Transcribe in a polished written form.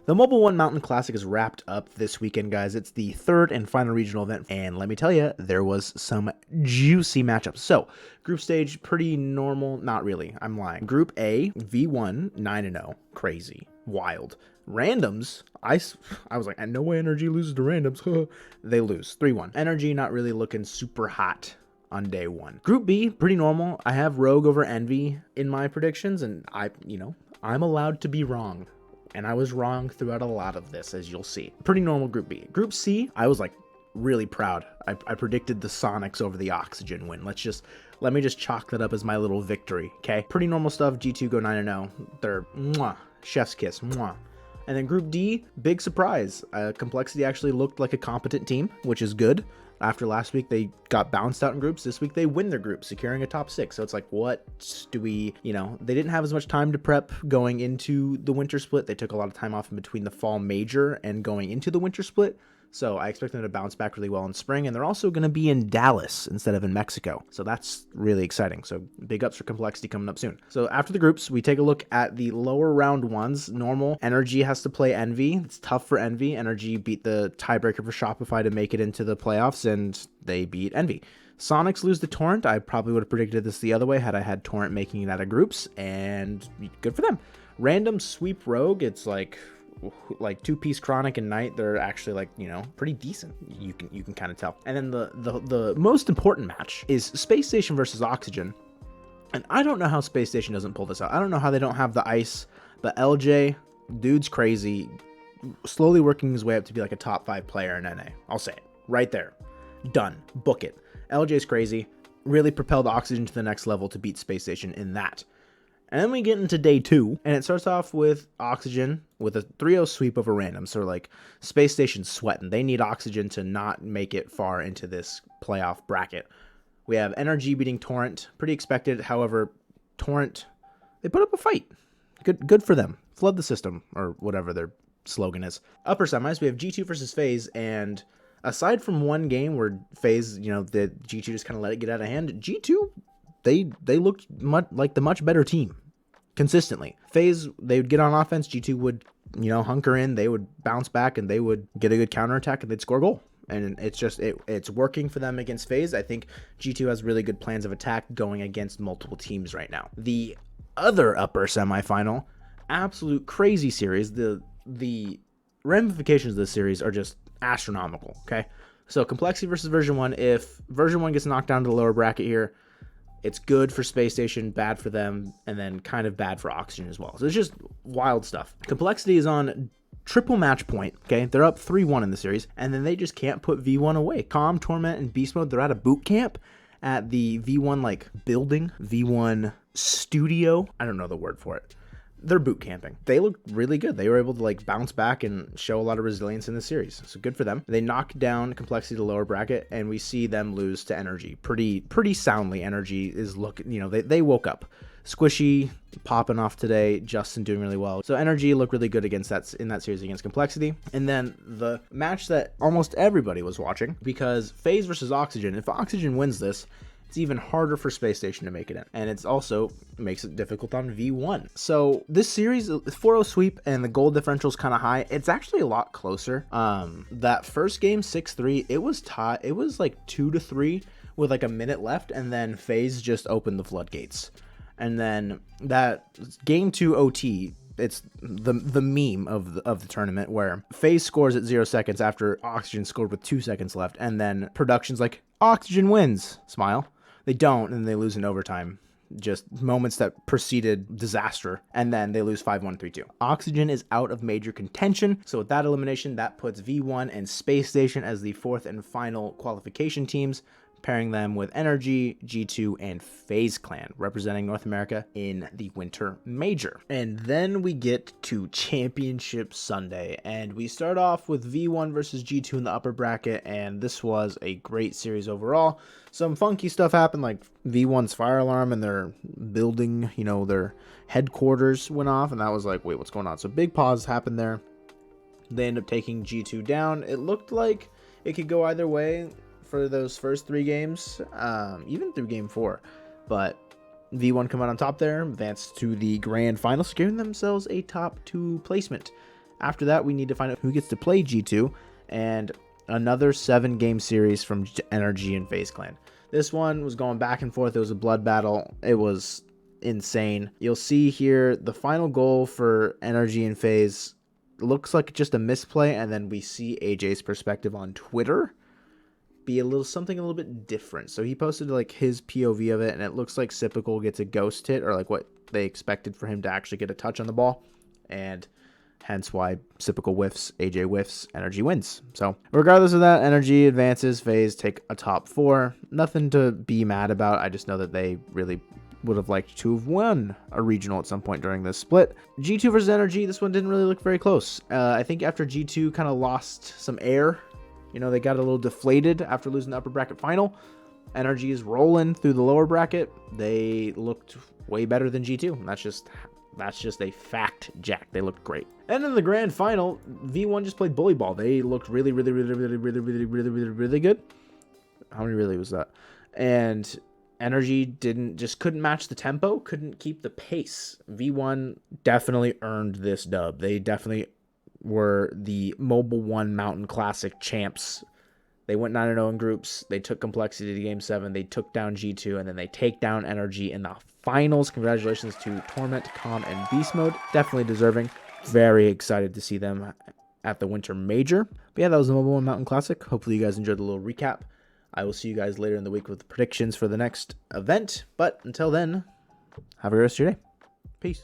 The Mobil 1 Mountain Classic is wrapped up this weekend, guys. It's the third and final regional event, and let me tell you, there was some juicy matchups. So, group stage, pretty normal. Not really, I'm lying. Group A, V1, 9-0. Crazy. Wild. Randoms, I was like, no way Energy loses to randoms. They lose, 3-1. Energy not really looking super hot on day one. Group B, pretty normal. I have Rogue over Envy in my predictions, and I'm allowed to be wrong. And I was wrong throughout a lot of this, as you'll see. Pretty normal Group B. Group C, I was like really proud. I predicted the Sonics over the Oxygen win. Let me just chalk that up as my little victory, okay? Pretty normal stuff. G2 go 9-0. They're mwah, chef's kiss, mwah. And then Group D, big surprise. Complexity actually looked like a competent team, which is good. After last week, they got bounced out in groups. This week, they win their group, securing a top 6. So it's like, what do we, they didn't have as much time to prep going into the winter split. They took a lot of time off in between the fall major and going into the winter split. So I expect them to bounce back really well in spring. And they're also going to be in Dallas instead of in Mexico. So that's really exciting. So big ups for Complexity coming up soon. So after the groups, we take a look at the lower round ones. Normal, Energy has to play Envy. It's tough for Envy. Energy beat the tiebreaker for Shopify to make it into the playoffs, and they beat Envy. Sonics lose to Torrent. I probably would have predicted this the other way had I had Torrent making it out of groups, and good for them. Random sweep Rogue. It's like two-piece Chronic and Knight. They're actually pretty decent. You can kind of tell. And then the most important match is Space Station versus Oxygen. And I don't know how Space Station doesn't pull this out. I don't know how they don't have the ice, but LJ, dude's crazy, slowly working his way up to be like a top 5 player in NA. I'll say it right there. Done. Book it. LJ's crazy. Really propelled Oxygen to the next level to beat Space Station in that. And then we get into day 2, and it starts off with Oxygen with a 3-0 sweep over random. So like Space Station sweating. They need Oxygen to not make it far into this playoff bracket. We have Energy beating Torrent. Pretty expected. However, Torrent, they put up a fight. Good for them. Flood the system, or whatever their slogan is. Upper semis, we have G2 versus FaZe, and aside from one game where FaZe, the G2 just kind of let it get out of hand, G2, they looked like the much better team consistently. FaZe, they would get on offense, G2 would, hunker in, they would bounce back, and they would get a good counterattack, and they'd score a goal. And it's working for them against FaZe. I think G2 has really good plans of attack going against multiple teams right now. The other upper semifinal, absolute crazy series. The ramifications of this series are just astronomical, okay? So Complexity versus Version 1. If Version 1 gets knocked down to the lower bracket here, it's good for Space Station, bad for them, and then kind of bad for Oxygen as well. So it's just wild stuff. Complexity is on triple match point, okay? They're up 3-1 in the series, and then they just can't put V1 away. Calm, Torment, and Beast Mode, they're at a boot camp at the V1, building, V1 studio. I don't know the word for it. They're boot camping. They look really good. They were able to bounce back and show a lot of resilience in the series. So good for them. They knock down Complexity to the lower bracket, and we see them lose to Energy. Pretty soundly. Energy is looking, they woke up. Squishy popping off today. Justin doing really well. So Energy looked really good against that in that series against Complexity. And then the match that almost everybody was watching, because FaZe versus Oxygen. If Oxygen wins this, it's even harder for Space Station to make it in. And it's also makes it difficult on V1. So this series, 4-0 sweep, and the goal differential is kind of high. It's actually a lot closer. That first game, 6-3, it was tied. It was 2-3 with a minute left, and then FaZe just opened the floodgates. And then that game 2 OT, it's the meme of the tournament where FaZe scores at 0 seconds after Oxygen scored with 2 seconds left, and then production's like, Oxygen wins, smile. They don't, and they lose in overtime. Just moments that preceded disaster, and then they lose 5-1, 3-2. Oxygen is out of major contention, so with that elimination, that puts V1 and Space Station as the 4th and final qualification teams, pairing them with Energy, G2, and FaZe Clan, representing North America in the Winter Major. And then we get to Championship Sunday, and we start off with V1 versus G2 in the upper bracket, and this was a great series overall. Some funky stuff happened, like V1's fire alarm and their building, their headquarters went off, and that was like, wait, what's going on? So big pause happened there. They end up taking G2 down. It looked like it could go either way for those first 3 games, even through game 4, but V1 come out on top there, advanced to the grand final, securing themselves a top 2 placement. After that, we need to find out who gets to play G2 and another 7-game series from Energy and FaZe Clan. This one was going back and forth. It was a blood battle. It was insane. You'll see here the final goal for Energy and FaZe looks like just a misplay, and then we see AJ's perspective on Twitter be something a little bit different. So he posted like his POV of it, and it looks like Sypical gets a ghost hit, or like what they expected for him to actually get a touch on the ball, and hence why Sypical whiffs, AJ whiffs, Energy wins. So regardless of that, Energy advances, FaZe take a top 4. Nothing to be mad about. I just know that they really would have liked to have won a regional at some point during this split. G2 versus Energy, this one didn't really look very close. I think after G2 kind of lost some air, you know, they got a little deflated after losing the upper bracket final. Energy is rolling through the lower bracket. They looked way better than G2. And that's just a fact, Jack. They looked great. And in the grand final, V1 just played bully ball. They looked really good. How many really was that? And Energy couldn't match the tempo, couldn't keep the pace. V1 definitely earned this dub. They definitely were the Mobil 1 Mountain Classic champs. They went 9-0 in groups. They took Complexity to Game 7. They took down G2, and then they take down Energy in the finals. Congratulations to Torment, Calm, and Beast Mode. Definitely deserving. Very excited to see them at the Winter Major. But yeah, that was the Mobil 1 Mountain Classic. Hopefully you guys enjoyed the little recap. I will see you guys later in the week with predictions for the next event. But until then, have a great rest of your day. Peace.